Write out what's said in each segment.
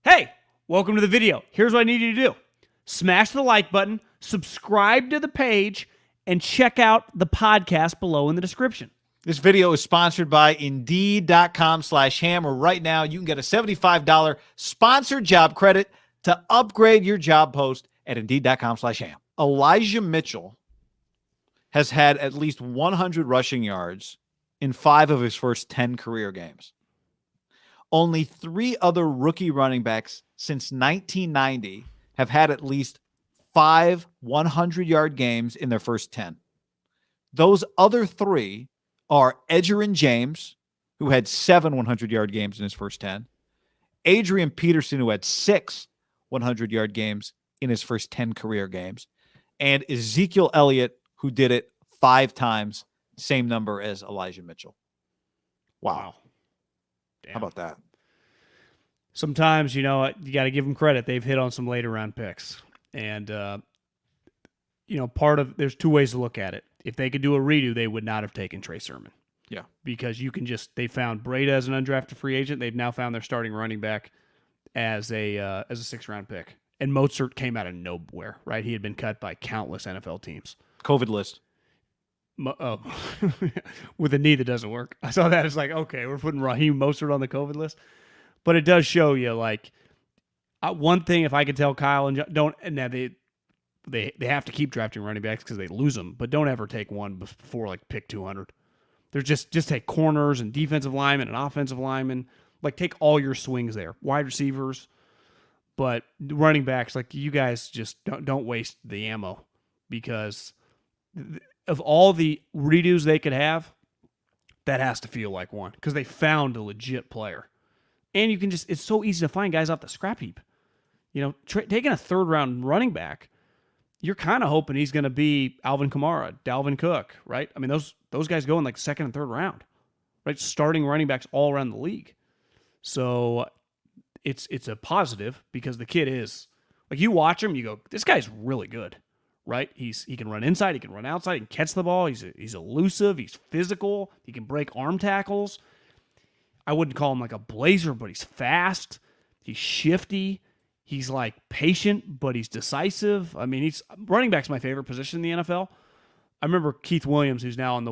Hey, welcome to the video. Here's what I need you to do. Smash the like button, subscribe to the page, and check out the podcast below in the description. This video is sponsored by Indeed.com/ham, where right now you can get a $75 sponsored job credit to upgrade your job post at Indeed.com/ham. Elijah Mitchell has had at least 100 rushing yards in 5 of his first 10 career games. Only 3 other rookie running backs since 1990 have had at least 5 100-yard games in their first 10. Those other 3 are Edgerrin James, who had 7 100-yard games in his first 10, Adrian Peterson, who had 6 100-yard games in his first 10 career games, and Ezekiel Elliott, who did it 5 times, same number as Elijah Mitchell. Wow. Damn. How about that? Sometimes, you got to give them credit. They've hit on some later round picks. And, there's 2 ways to look at it. If they could do a redo, they would not have taken Trey Sermon. Yeah. Because they found Breda as an undrafted free agent. They've now found their starting running back as a 6th-round pick. And Mozart came out of nowhere, right? He had been cut by countless NFL teams. COVID list. With a knee that doesn't work. I saw that as like, okay, we're putting Raheem Mostert on the COVID list. But it does show you, one thing, if I could tell Kyle and don't, and now they have to keep drafting running backs because they lose them, but don't ever take one before pick 200. They're just take corners and defensive linemen and offensive linemen. Take all your swings there. Wide receivers, but running backs, you guys just don't waste the ammo, because of all the redos they could have, that has to feel like one, because they found a legit player. And you can it's so easy to find guys off the scrap heap. Taking a 3rd-round running back, you're kind of hoping he's going to be Alvin Kamara, Dalvin Cook, right? I mean, those guys go in 2nd and 3rd round, right? Starting running backs all around the league. So it's a positive, because the kid is, you watch him, you go, this guy's really good, right? He can run inside, he can run outside, he can catch the ball, he's elusive, he's physical, he can break arm tackles. I wouldn't call him a blazer, but he's fast, he's shifty, he's patient, but he's decisive. I mean, running back's my favorite position in the NFL. I remember Keith Williams, who's now on the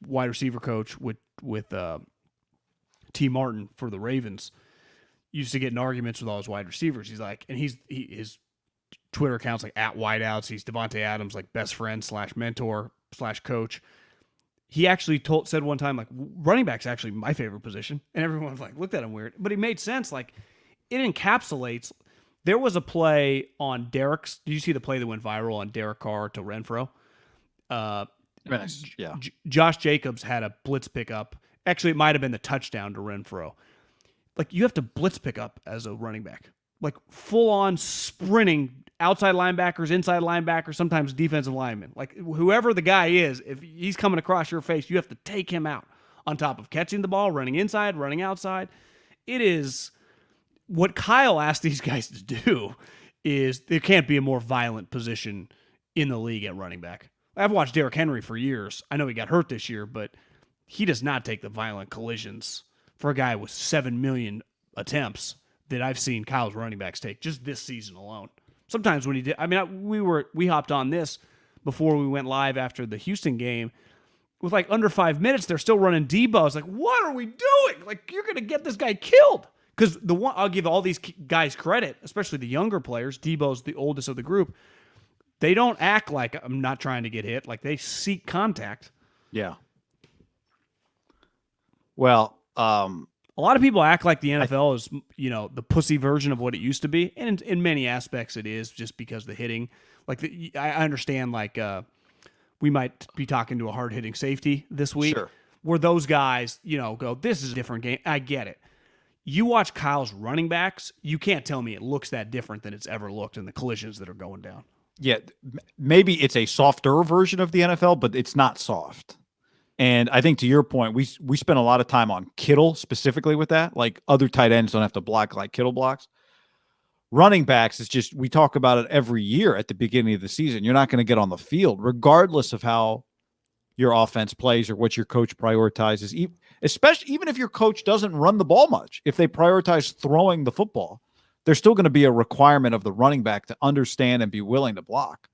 wide receiver coach with T. Martin for the Ravens, used to get in arguments with all his wide receivers. He's his Twitter account's at wideouts. He's Devontae Adams' best friend / mentor / coach. He actually said one time, running back's actually my favorite position. And everyone looked at him weird. But it made sense. It encapsulates. There was a play on Derek's. Did you see the play that went viral on Derek Carr to Renfro? Yeah. Josh Jacobs had a blitz pickup. Actually, it might have been the touchdown to Renfro. You have to blitz pick up as a running back. Full-on sprinting, outside linebackers, inside linebackers, sometimes defensive linemen. Whoever the guy is, if he's coming across your face, you have to take him out, on top of catching the ball, running inside, running outside. It is what Kyle asked these guys to do. Is there can't be a more violent position in the league at running back. I've watched Derrick Henry for years. I know he got hurt this year, but he does not take the violent collisions for a guy with 7 million attempts that I've seen Kyle's running backs take just this season alone. Sometimes when he did, I mean, we hopped on this before we went live after the Houston game. With under 5 minutes, they're still running Debo. I was what are we doing? You're going to get this guy killed. Because I'll give all these guys credit, especially the younger players. Debo's the oldest of the group. They don't act like I'm not trying to get hit. They seek contact. Yeah. Well, a lot of people act like the NFL is, the pussy version of what it used to be. And in many aspects it is, just because the hitting. I understand, we might be talking to a hard-hitting safety this week. Sure. Where those guys, go, this is a different game. I get it. You watch Kyle's running backs, you can't tell me it looks that different than it's ever looked in the collisions that are going down. Yeah, maybe it's a softer version of the NFL, but it's not soft. And I think to your point, we spent a lot of time on Kittle specifically with that. Other tight ends don't have to block like Kittle blocks. Running backs, it's just, we talk about it every year at the beginning of the season. You're not going to get on the field, regardless of how your offense plays or what your coach prioritizes. especially even if your coach doesn't run the ball much. If they prioritize throwing the football, there's still going to be a requirement of the running back to understand and be willing to block.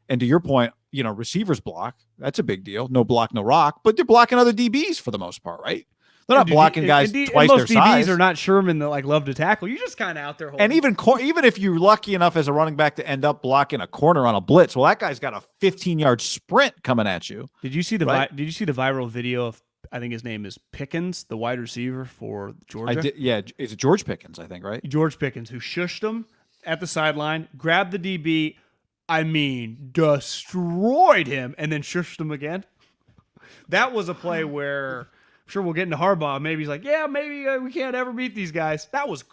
And to your point, receivers block. That's a big deal. No block, no rock. But they're blocking other DBs for the most part, right? They're not blocking guys twice their size. Most DBs are not Sherman that love to tackle. You're just kind of out there holding. And even if you're lucky enough as a running back to end up blocking a corner on a blitz, well, that guy's got a 15-yard sprint coming at you. Did you see the viral video of, I think his name is Pickens, the wide receiver for Georgia? I did, yeah, it's George Pickens, I think, right? George Pickens, who shushed him at the sideline, grabbed the DB, destroyed him, and then shushed him again. That was a play where, I'm sure we'll get into Harbaugh. Maybe he's like, yeah, maybe we can't ever beat these guys. That was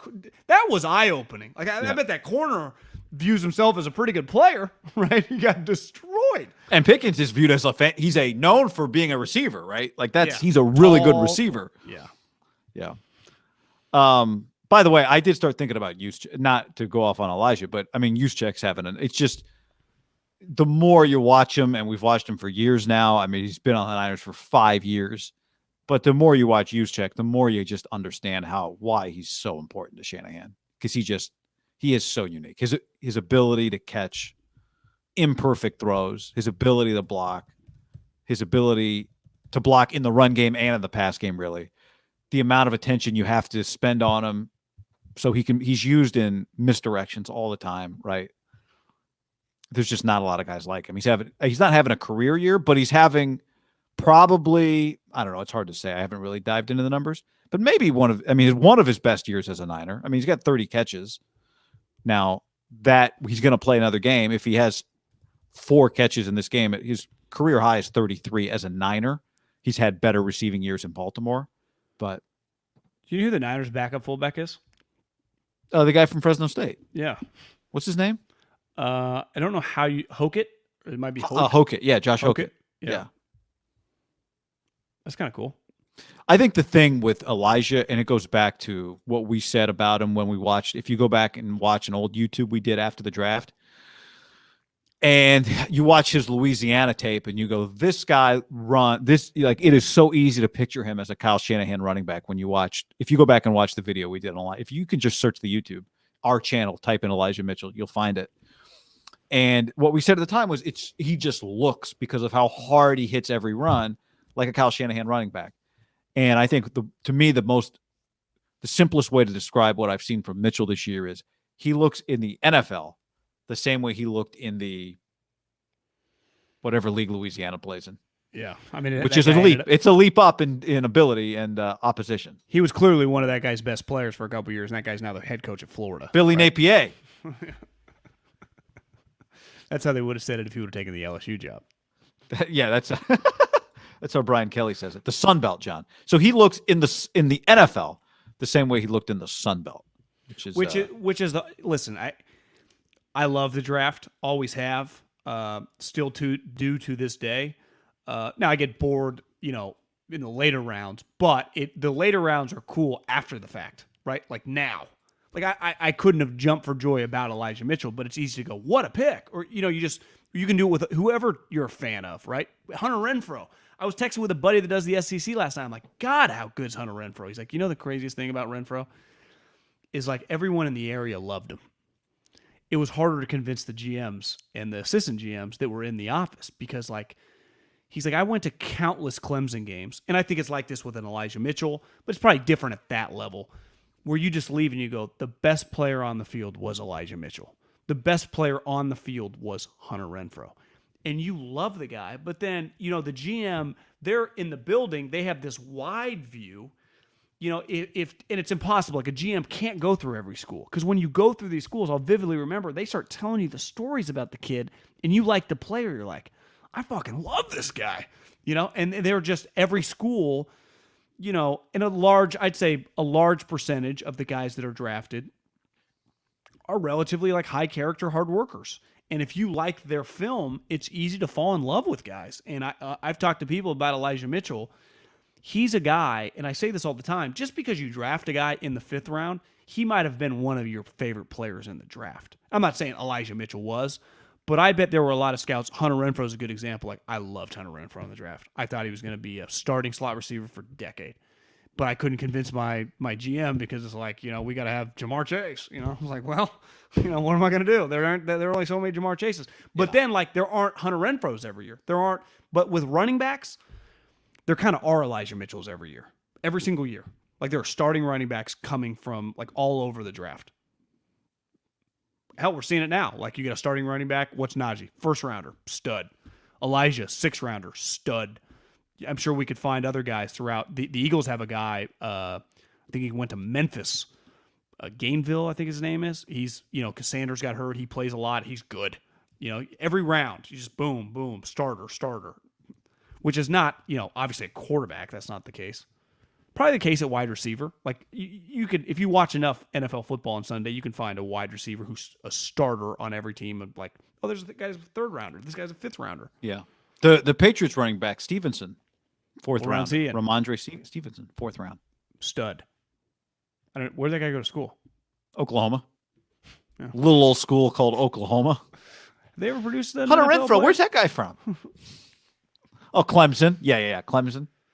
eye-opening. Like, I bet that corner views himself as a pretty good player, right? He got destroyed. And Pickens is viewed as he's known for being a receiver, right? Like he's a really good receiver. Yeah. Yeah. By the way, I did start thinking about not to go off on Elijah, but Juszczyk's it's just the more you watch him, and we've watched him for years now. He's been on the Niners for 5 years, but the more you watch Juszczyk, the more you just understand why he's so important to Shanahan, because he is so unique. His ability to catch imperfect throws, his ability to block, his ability to block in the run game and in the pass game, really. The amount of attention you have to spend on him so he's used in misdirections all the time, right? There's just not a lot of guys like him. He's not having a career year, but he's having probably, I don't know, it's hard to say. I haven't really dived into the numbers, but maybe one of his best years as a Niner. He's got 30 catches. Now that he's going to play another game, if he has 4 catches in this game, his career high is 33 as a Niner. He's had better receiving years in Baltimore, but do you know who the Niners' backup fullback is? The guy from Fresno State. Yeah. What's his name? I don't know how you Hokett. It might be Hokett. Yeah, Josh Hokett. Yeah. That's kind of cool. I think the thing with Elijah, and it goes back to what we said about him when we watched, if you go back and watch an old YouTube we did after the draft, and you watch his Louisiana tape and you go, this guy it is so easy to picture him as a Kyle Shanahan running back if you go back and watch the video we did online. If you can just search the YouTube, our channel, type in Elijah Mitchell, you'll find it. And what we said at the time was he just looks, because of how hard he hits every run, like a Kyle Shanahan running back. And I think to me, the simplest way to describe what I've seen from Mitchell this year is he looks in the NFL the same way he looked in the whatever league Louisiana plays in. Yeah. Which is a leap. It's a leap up in ability and opposition. He was clearly one of that guy's best players for a couple years, and that guy's now the head coach at Florida. Billy Napier. That's how they would have said it if he would have taken the LSU job. Yeah, that's how Brian Kelly says it. The Sun Belt, John. So he looks in the NFL the same way he looked in the Sun Belt, listen. I love the draft, always have, still do to this day. Now I get bored, in the later rounds, but the later rounds are cool after the fact, right? Like now. Like I couldn't have jumped for joy about Elijah Mitchell, but it's easy to go, what a pick. Or, you can do it with whoever you're a fan of, right? Hunter Renfrow. I was texting with a buddy that does the SEC last night. I'm like, God, how good's Hunter Renfrow? He's like, the craziest thing about Renfrow is like everyone in the area loved him. It was harder to convince the GMs and the assistant GMs that were in the office because he's like, I went to countless Clemson games, and I think it's like this with an Elijah Mitchell, but it's probably different at that level, where you just leave and you go, the best player on the field was Elijah Mitchell. The best player on the field was Hunter Renfrow. And you love the guy, but then, the GM, they're in the building, they have this wide view, and it's impossible. Like a GM can't go through every school. Because when you go through these schools, I'll vividly remember, they start telling you the stories about the kid, and you like the player, you're like, I fucking love this guy. And they're just every school, in I'd say a large percentage of the guys that are drafted are relatively like high character, hard workers. And if you like their film, it's easy to fall in love with guys. And I've talked to people about Elijah Mitchell. He's a guy, and I say this all the time, just because you draft a guy in the 5th round, he might have been one of your favorite players in the draft. I'm not saying Elijah Mitchell was, But I bet there were a lot of scouts. Hunter Renfrow is a good example. Like, I loved Hunter Renfrow in the draft. I thought he was going to be a starting slot receiver for a decade. But I couldn't convince my GM because it's like, we got to have Jamar Chase. I was like, well, what am I going to do? There are only so many Jamar Chases. But then, like, there aren't Hunter Renfrows every year. There aren't. But with running backs, there kind of are Elijah Mitchells every year. Every single year. Like, there are starting running backs coming from, like, all over the draft. Hell, we're seeing it now. Like, you get a starting running back. What's Najee? First rounder. Stud. Elijah, 6th rounder. Stud. I'm sure we could find other guys throughout. The Eagles have a guy, I think he went to Memphis. Gainville, I think his name is. He's, Cassandra's got hurt. He plays a lot. He's good. Every round, you just boom, boom, starter. Which is not, obviously a quarterback. That's not the case. Probably the case at wide receiver. Like, you could, if you watch enough NFL football on Sunday, you can find a wide receiver who's a starter on every team. And like, oh, there's the guy's a 3rd rounder. This guy's a 5th rounder. Yeah. The Patriots running back, Stevenson, 4th round. Ian? Ramondre Stevenson, 4th round. Stud. Where did that guy go to school? Oklahoma. Yeah. Little old school called Oklahoma. They ever produced that? Hunter Renfrow, where's that guy from? Oh, Clemson. Yeah. Clemson.